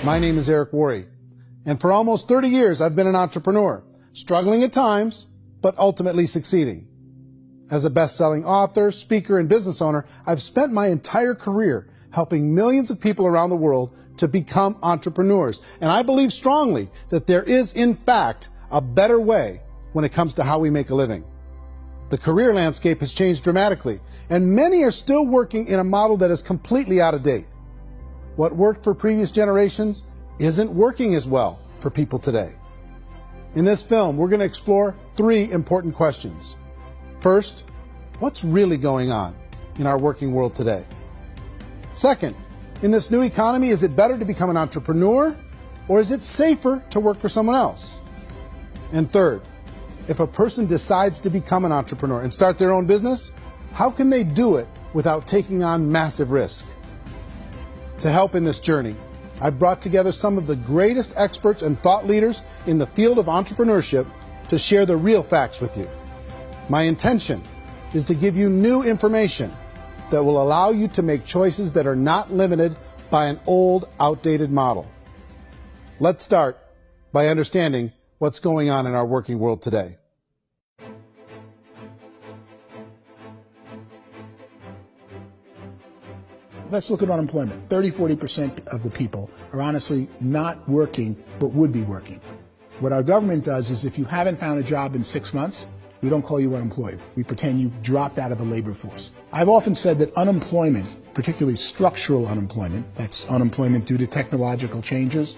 My name is Eric Worre, and for almost 30 years I've been an entrepreneur, struggling at times, but ultimately succeeding. As a best-selling author, speaker, and business owner, I've spent my entire career helping millions of people around the world to become entrepreneurs. And I believe strongly that there is, in fact, a better way when it comes to how we make a living. The career landscape has changed dramatically, and many are still working in a model that is completely out of date. What worked for previous generations isn't working as well for people today. In this film, we're going to explore 3 important questions. First, what's really going on in our working world today? Second, in this new economy, is it better to become an entrepreneur, or is it safer to work for someone else? And third, if a person decides to become an entrepreneur and start their own business, how can they do it without taking on massive risk? To help in this journey, I've brought together some of the greatest experts and thought leaders in the field of entrepreneurship to share the real facts with you. My intention is to give you new information that will allow you to make choices that are not limited by an old, outdated model. Let's start by understanding what's going on in our working world today. Let's look at unemployment. 30–40% of the people are honestly not working, but would be working. What our government does is if you haven't found a job in 6 months, we don't call you unemployed. We pretend you dropped out of the labor force. I've often said that unemployment, particularly structural unemployment, that's unemployment due to technological changes,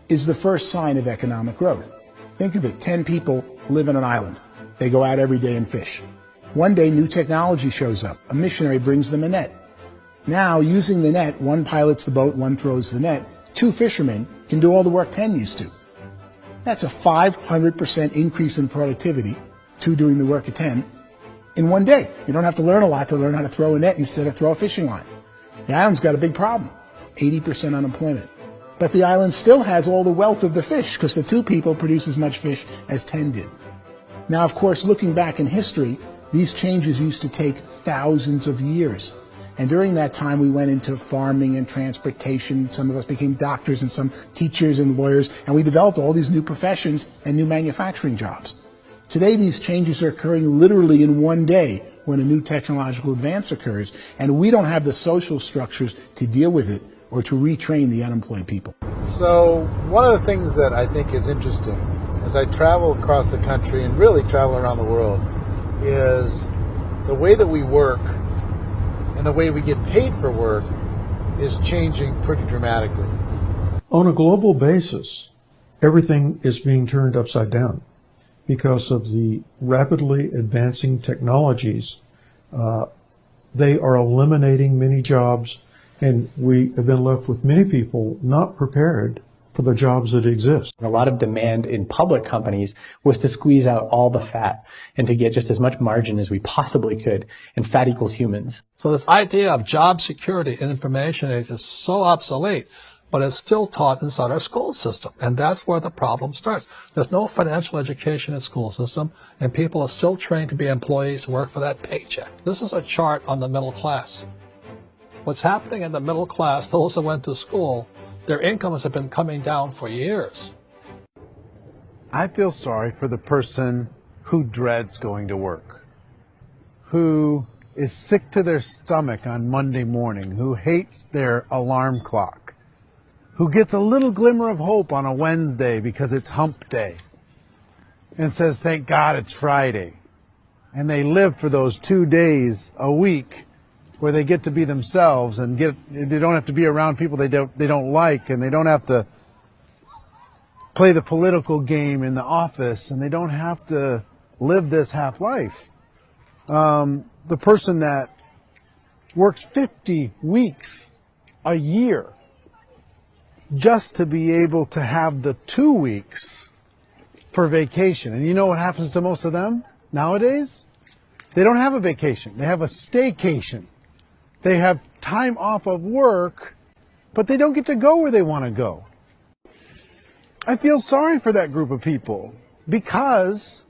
is the first sign of economic growth. Think of it, 10 people live on an island. They go out every day and fish. One day, new technology shows up. A missionary brings them a net. Now, using the net, one pilots the boat, one throws the net. 2 fishermen can do all the work 10 used to. That's a 500% increase in productivity, 2 doing the work of 10, in one day. You don't have to learn a lot to learn how to throw a net instead of throw a fishing line. The island's got a big problem, 80% unemployment. But the island still has all the wealth of the fish because the 2 people produce as much fish as 10 did. Now, of course, looking back in history, these changes used to take thousands of years. And during that time, we went into farming and transportation. Some of us became doctors and some teachers and lawyers, and we developed all these new professions and new manufacturing jobs. Today, these changes are occurring literally in one day when a new technological advance occurs, and we don't have the social structures to deal with it or to retrain the unemployed people. So one of the things that I think is interesting as I travel across the country and really travel around the world is the way that we work and the way we get paid for work is changing pretty dramatically. On a global basis, everything is being turned upside down because of the rapidly advancing technologies. They are eliminating many jobs, and we have been left with many people not prepared for the jobs that exist. A lot of demand in public companies was to squeeze out all the fat and to get just as much margin as we possibly could, and fat equals humans. So this idea of job security in information age is so obsolete, but it's still taught inside our school system, and that's where the problem starts. There's no financial education in the school system, and people are still trained to be employees to work for that paycheck. This is a chart on the middle class. What's happening in the middle class, those that went to school, their incomes have been coming down for years. I feel sorry for the person who dreads going to work, who is sick to their stomach on Monday morning, who hates their alarm clock, who gets a little glimmer of hope on a Wednesday because it's hump day and says, thank God it's Friday. And they live for those 2 days a week where they get to be themselves and they don't have to be around people they don't like, and they don't have to play the political game in the office, and they don't have to live this half life. The person that works 50 weeks a year just to be able to have the 2 weeks for vacation. And you know what happens to most of them nowadays? They don't have a vacation. They have a staycation. They have time off of work, but they don't get to go where they want to go. I feel sorry for that group of people because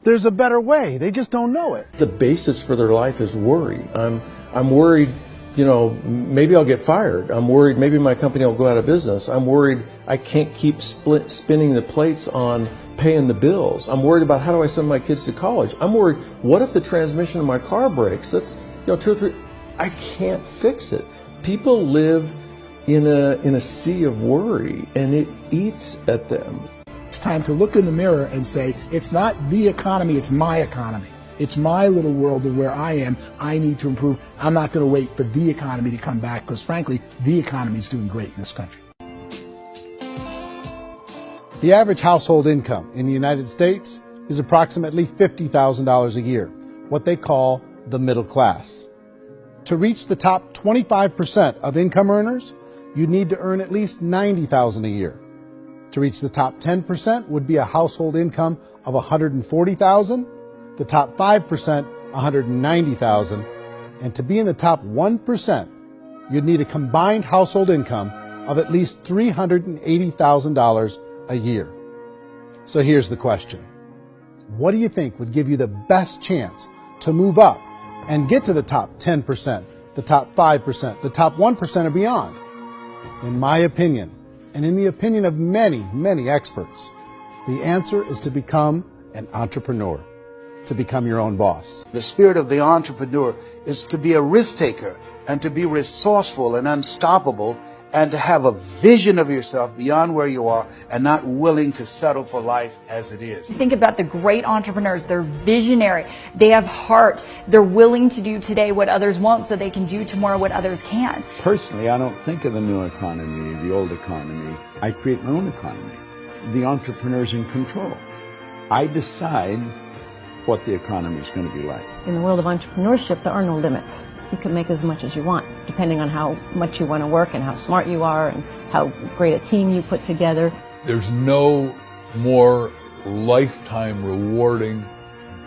there's a better way. They just don't know it. The basis for their life is worry. I'm worried you know, maybe I'll get fired. I'm worried maybe my company will go out of business. I'm worried I can't keep spinning the plates on paying the bills. I'm worried about how do I send my kids to college. I'm worried, what if the transmission of my car breaks? That's, you know, 2 or 3, I can't fix it. People live in a sea of worry, and it eats at them. It's time to look in the mirror and say, it's not the economy, it's my economy. It's my little world of where I am. I need to improve. I'm not going to wait for the economy to come back, because frankly, the economy is doing great in this country. The average household income in the United States is approximately $50,000 a year, what they call the middle class. To reach the top 25% of income earners, you need to earn at least $90,000 a year. To reach the top 10% would be a household income of $140,000, the top 5%, $190,000, and to be in the top 1%, you'd need a combined household income of at least $380,000 a year. So here's the question. What do you think would give you the best chance to move up and get to the top 10%, the top 5%, the top 1% or beyond? In my opinion, and in the opinion of many, many experts, the answer is to become an entrepreneur, to become your own boss. The spirit of the entrepreneur is to be a risk taker and to be resourceful and unstoppable, and to have a vision of yourself beyond where you are and not willing to settle for life as it is. Think about the great entrepreneurs. They're visionary. They have heart. They're willing to do today what others won't so they can do tomorrow what others can't. Personally, I don't think of the new economy, the old economy. I create my own economy. The entrepreneur's in control. I decide what the economy is going to be like. In the world of entrepreneurship, there are no limits. You can make as much as you want, depending on how much you want to work and how smart you are and how great a team you put together. There's no more lifetime rewarding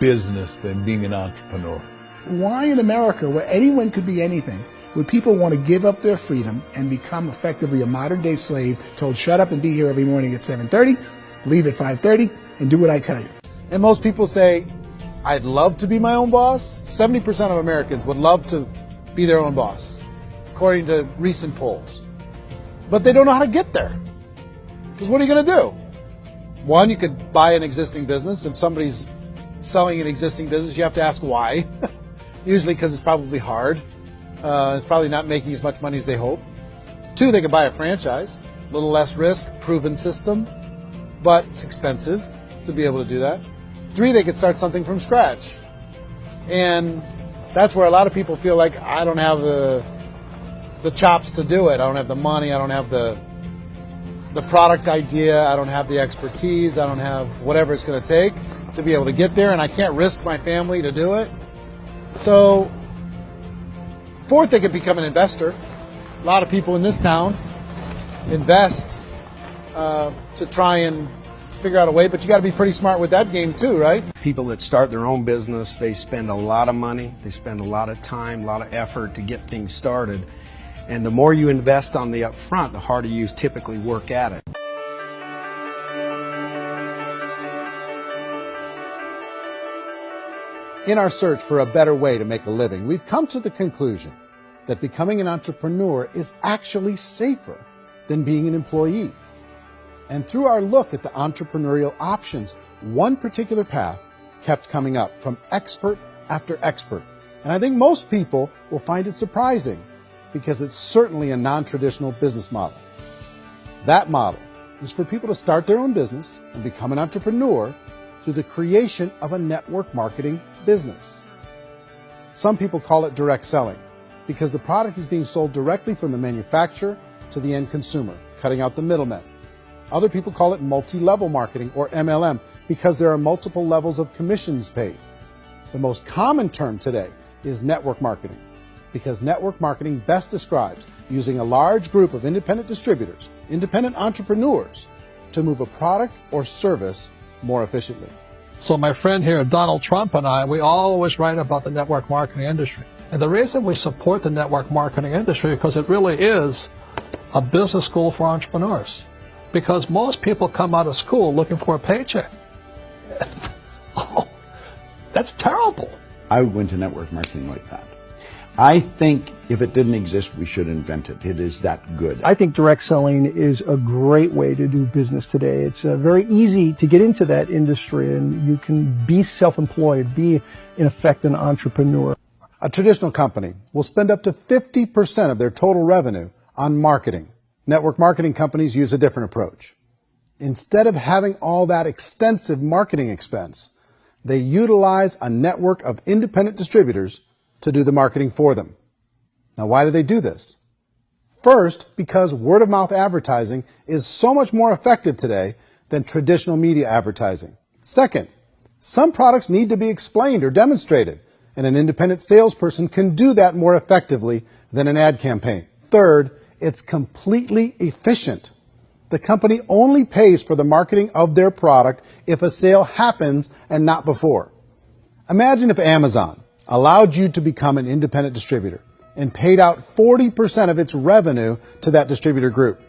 business than being an entrepreneur. Why in America, where anyone could be anything, would people want to give up their freedom and become effectively a modern-day slave, told shut up and be here every morning at 7:30, leave at 5:30, and do what I tell you? And most people say, I'd love to be my own boss. 70% of Americans would love to be their own boss, according to recent polls. But they don't know how to get there. Because what are you going to do? One, you could buy an existing business. If somebody's selling an existing business, you have to ask why. Usually because it's probably hard. It's probably not making as much money as they hope. Two, they could buy a franchise. A little less risk, proven system, but it's expensive to be able to do that. Three, they could start something from scratch. And that's where a lot of people feel like, I don't have the chops to do it. I don't have the money. I don't have the product idea. I don't have the expertise. I don't have whatever it's going to take to be able to get there, and I can't risk my family to do it. So, fourth, they could become an investor. A lot of people in this town invest to try and figure out a way, but you got to be pretty smart with that game too, right? People that start their own business, they spend a lot of money, they spend a lot of time, a lot of effort to get things started. And the more you invest on the upfront, the harder you typically work at it. In our search for a better way to make a living, we've come to the conclusion that becoming an entrepreneur is actually safer than being an employee. And through our look at the entrepreneurial options, one particular path kept coming up from expert after expert. And I think most people will find it surprising because it's certainly a non-traditional business model. That model is for people to start their own business and become an entrepreneur through the creation of a network marketing business. Some people call it direct selling because the product is being sold directly from the manufacturer to the end consumer, cutting out the middlemen. Other people call it multi-level marketing, or MLM, because there are multiple levels of commissions paid. The most common term today is network marketing, because network marketing best describes using a large group of independent distributors, independent entrepreneurs, to move a product or service more efficiently. So my friend here, Donald Trump, and I, we always write about the network marketing industry. And the reason we support the network marketing industry is because it really is a business school for entrepreneurs. Because most people come out of school looking for a paycheck. Oh, that's terrible. I went to network marketing like that. I think if it didn't exist, we should invent it. It is that good. I think direct selling is a great way to do business today. It's very easy to get into that industry, and you can be self-employed, be, in effect, an entrepreneur. A traditional company will spend up to 50% of their total revenue on marketing. Network marketing companies use a different approach. Instead of having all that extensive marketing expense, they utilize a network of independent distributors to do the marketing for them. Now, why do they do this? First, because word-of-mouth advertising is so much more effective today than traditional media advertising. Second, some products need to be explained or demonstrated, and an independent salesperson can do that more effectively than an ad campaign. Third, it's completely efficient. The company only pays for the marketing of their product if a sale happens and not before. Imagine if Amazon allowed you to become an independent distributor and paid out 40% of its revenue to that distributor group.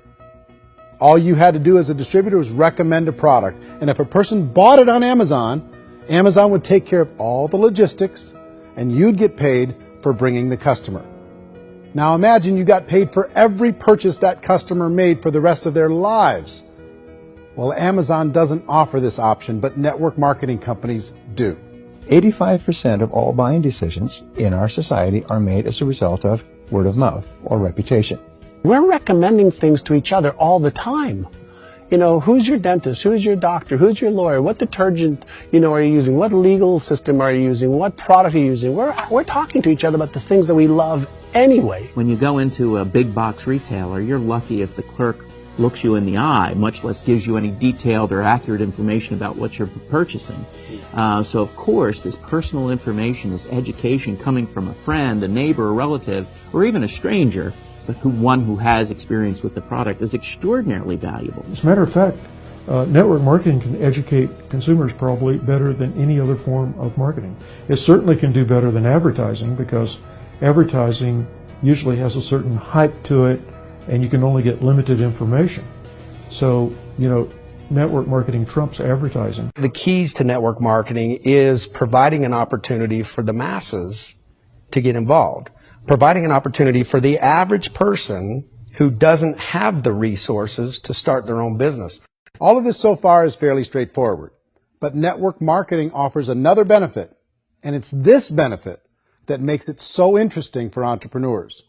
All you had to do as a distributor was recommend a product, and if a person bought it on Amazon, Amazon would take care of all the logistics, and you'd get paid for bringing the customer. Now imagine you got paid for every purchase that customer made for the rest of their lives. Well, Amazon doesn't offer this option, but network marketing companies do. 85% of all buying decisions in our society are made as a result of word of mouth or reputation. We're recommending things to each other all the time. You know, who's your dentist? Who's your doctor? Who's your lawyer? What detergent, are you using? What legal system are you using? What product are you using? We're talking to each other about the things that we love anyway. When you go into a big box retailer, you're lucky if the clerk looks you in the eye, much less gives you any detailed or accurate information about what you're purchasing. So of course, this personal information, this education coming from a friend, a neighbor, a relative, or even a stranger, but one who has experience with the product is extraordinarily valuable. As a matter of fact, network marketing can educate consumers probably better than any other form of marketing. It certainly can do better than advertising, because advertising usually has a certain hype to it, and you can only get limited information. So, network marketing trumps advertising. The keys to network marketing is providing an opportunity for the masses to get involved, providing an opportunity for the average person who doesn't have the resources to start their own business. All of this so far is fairly straightforward, but network marketing offers another benefit, and it's this benefit that makes it so interesting for entrepreneurs.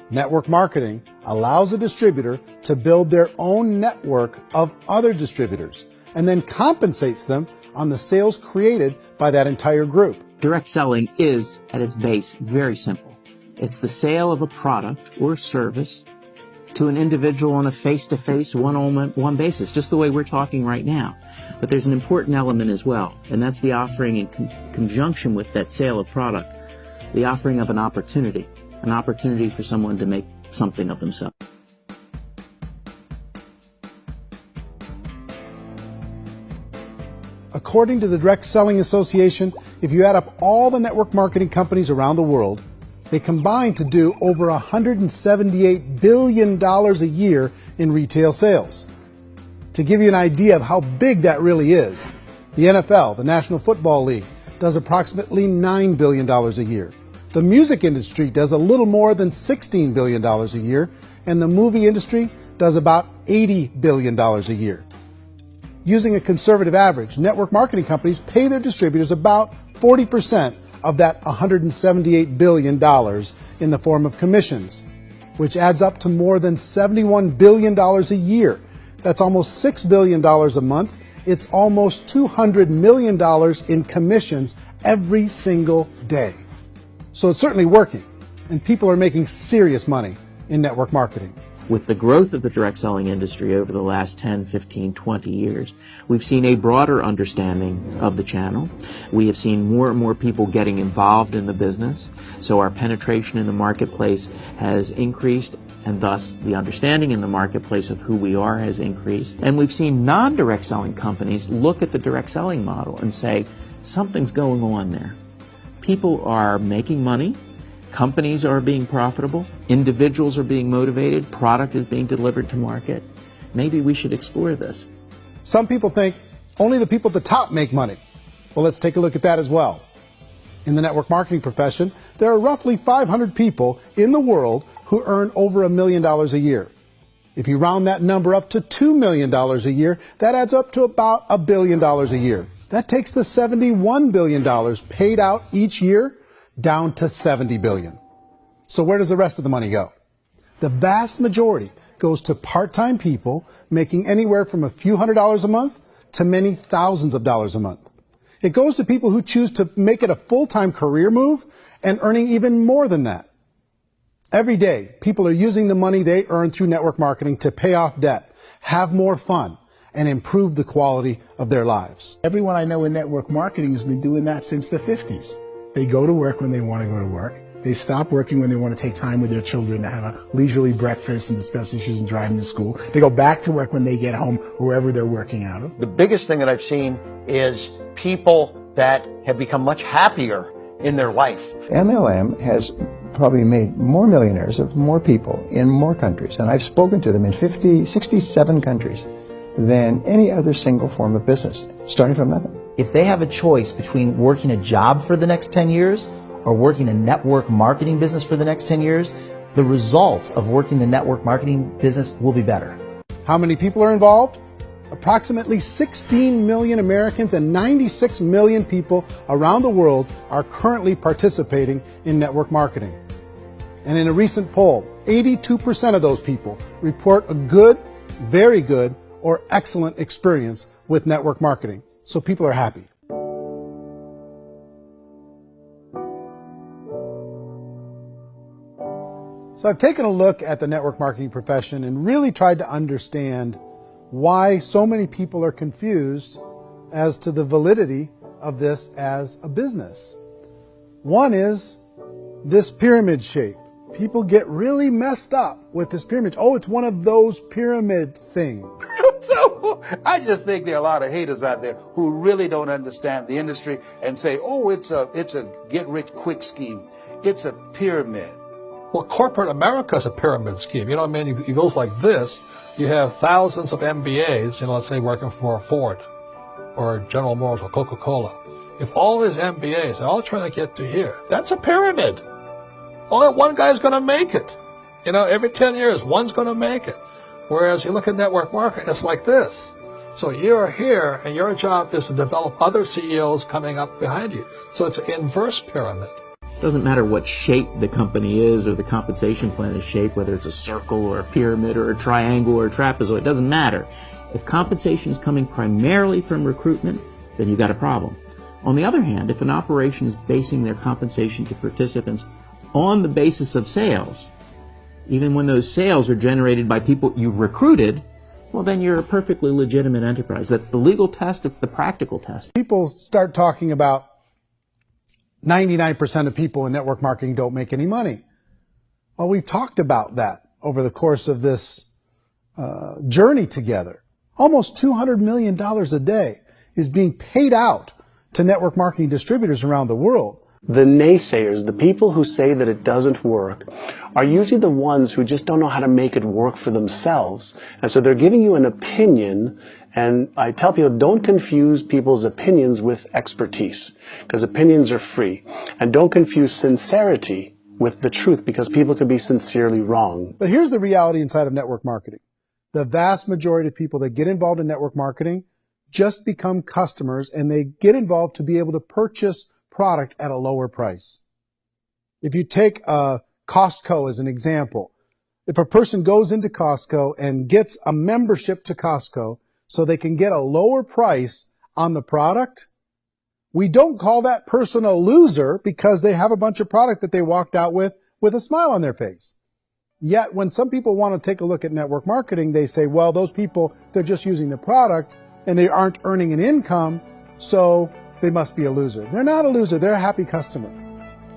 Network marketing allows a distributor to build their own network of other distributors and then compensates them on the sales created by that entire group. Direct selling is, at its base, very simple. It's the sale of a product or service to an individual on a face-to-face, one-on-one basis, just the way we're talking right now. But there's an important element as well, and that's the offering in conjunction with that sale of product, the offering of an opportunity for someone to make something of themselves. According to the Direct Selling Association, if you add up all the network marketing companies around the world, they combine to do over $178 billion a year in retail sales. To give you an idea of how big that really is, the NFL, the National Football League, does approximately $9 billion a year. The music industry does a little more than $16 billion a year, and the movie industry does about $80 billion a year. Using a conservative average, network marketing companies pay their distributors about 40% of that $178 billion in the form of commissions, which adds up to more than $71 billion a year. That's almost $6 billion a month. It's almost $200 million in commissions every single day. So it's certainly working, and people are making serious money in network marketing. With the growth of the direct selling industry over the last 10, 15, 20 years, we've seen a broader understanding of the channel. We have seen more and more people getting involved in the business, so our penetration in the marketplace has increased, and thus the understanding in the marketplace of who we are has increased. And we've seen non-direct selling companies look at the direct selling model and say, something's going on there. People are making money, companies are being profitable, individuals are being motivated, product is being delivered to market. Maybe we should explore this. Some people think only the people at the top make money. Well, let's take a look at that as well. In the network marketing profession, there are roughly 500 people in the world who earn over $1 million a year. If you round that number up to $2 million a year, that adds up to about $1 billion a year. That takes the $71 billion paid out each year down to $70 billion. So where does the rest of the money go? The vast majority goes to part-time people making anywhere from a few $100s a month to many thousands of dollars a month. It goes to people who choose to make it a full-time career move and earning even more than that. Every day, people are using the money they earn through network marketing to pay off debt, have more fun, and improve the quality of their lives. Everyone I know in network marketing has been doing that since the 50s. They go to work when they want to go to work. They stop working when they want to take time with their children to have a leisurely breakfast and discuss issues and drive them to school. They go back to work when they get home, wherever they're working out of. The biggest thing that I've seen is people that have become much happier in their life. MLM has probably made more millionaires of more people in more countries, and I've spoken to them in 67 countries, than any other single form of business, starting from nothing. If they have a choice between working a job for the next 10 years or working a network marketing business for the next 10 years, the result of working the network marketing business will be better. How many people are involved? Approximately 16 million Americans and 96 million people around the world are currently participating in network marketing. And in a recent poll, 82% of those people report a good, very good, or excellent experience with network marketing. So people are happy. So I've taken a look at the network marketing profession and really tried to understand why so many people are confused as to the validity of this as a business. One is this pyramid shape. People get really messed up with this pyramid. Oh, it's one of those pyramid things. So I just think there are a lot of haters out there who really don't understand the industry and say, oh, it's a get-rich-quick scheme. It's a pyramid. Well, corporate America is a pyramid scheme. You know what I mean? It goes like this. You have thousands of MBAs, let's say working for Ford or General Motors or Coca-Cola. If all these MBAs are all trying to get to here, that's a pyramid. Only one guy's going to make it. Every 10 years, one's going to make it. Whereas you look at network marketing, it's like this. So you're here, and your job is to develop other CEOs coming up behind you. So it's an inverse pyramid. It doesn't matter what shape the company is or the compensation plan is shaped, whether it's a circle or a pyramid or a triangle or a trapezoid, it doesn't matter. If compensation is coming primarily from recruitment, then you've got a problem. On the other hand, if an operation is basing their compensation to participants on the basis of sales, even when those sales are generated by people you've recruited, well, then you're a perfectly legitimate enterprise. That's the legal test, it's the practical test. People start talking about 99% of people in network marketing don't make any money. Well, we've talked about that over the course of this journey together. Almost $200 million a day is being paid out to network marketing distributors around the world. The naysayers, the people who say that it doesn't work, are usually the ones who just don't know how to make it work for themselves. And so they're giving you an opinion, and I tell people, don't confuse people's opinions with expertise, because opinions are free. And don't confuse sincerity with the truth, because people can be sincerely wrong. But here's the reality inside of network marketing. The vast majority of people that get involved in network marketing just become customers, and they get involved to be able to purchase product at a lower price. If you take Costco as an example, if a person goes into Costco and gets a membership to Costco so they can get a lower price on the product, we don't call that person a loser because they have a bunch of product that they walked out with a smile on their face. Yet when some people want to take a look at network marketing, they say, well, those people, they're just using the product and they aren't earning an income, so they must be a loser. They're not a loser, they're a happy customer.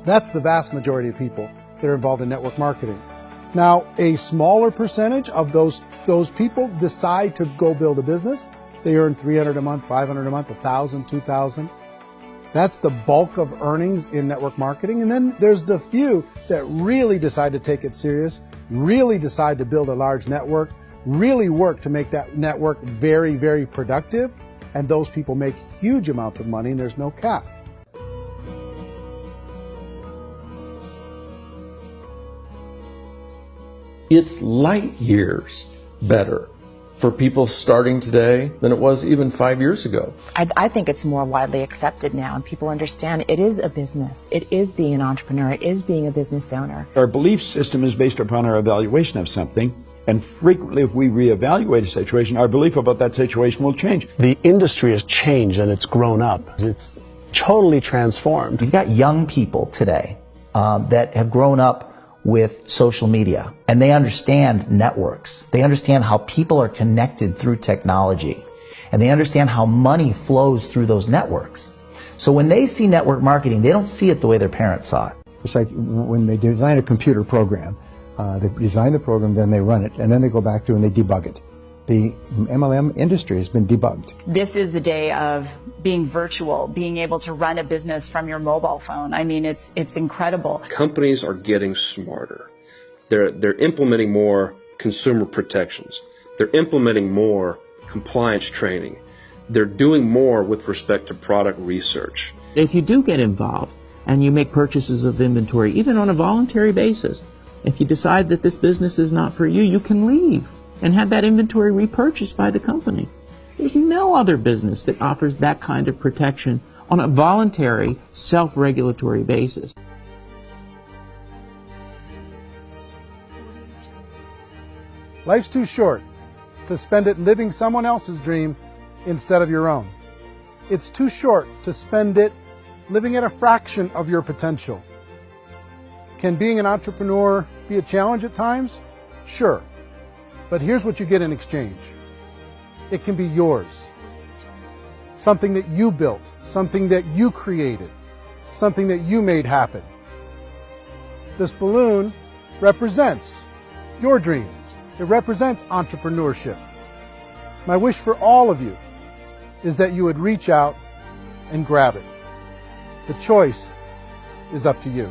That's the vast majority of people that are involved in network marketing. Now, a smaller percentage of those people decide to go build a business. They earn $300 a month, $500 a month, $1,000, $2,000. That's the bulk of earnings in network marketing. And then there's the few that really decide to take it serious, really decide to build a large network, really work to make that network very, very productive. And those people make huge amounts of money and there's no cap. It's light years better for people starting today than it was even 5 years ago. I think it's more widely accepted now, and people understand it is a business. It is being an entrepreneur. It is being a business owner. Our belief system is based upon our evaluation of something, and frequently if we reevaluate a situation, our belief about that situation will change. The industry has changed and it's grown up. It's totally transformed. You've got young people today that have grown up with social media, and they understand networks. They understand how people are connected through technology, and they understand how money flows through those networks. So when they see network marketing, they don't see it the way their parents saw it. It's like when they design a computer program, they design the program, then they run it, and then they go back through and they debug it. The MLM industry has been debugged. This is the day of being virtual, being able to run a business from your mobile phone. I mean, it's incredible. Companies are getting smarter. They're implementing more consumer protections. They're implementing more compliance training. They're doing more with respect to product research. If you do get involved and you make purchases of inventory, even on a voluntary basis, if you decide that this business is not for you, you can leave and have that inventory repurchased by the company. There's no other business that offers that kind of protection on a voluntary, self-regulatory basis. Life's too short to spend it living someone else's dream instead of your own. It's too short to spend it living at a fraction of your potential. Can being an entrepreneur be a challenge at times? Sure. But here's what you get in exchange. It can be yours. Something that you built, something that you created, something that you made happen. This balloon represents your dream. It represents entrepreneurship. My wish for all of you is that you would reach out and grab it. The choice is up to you.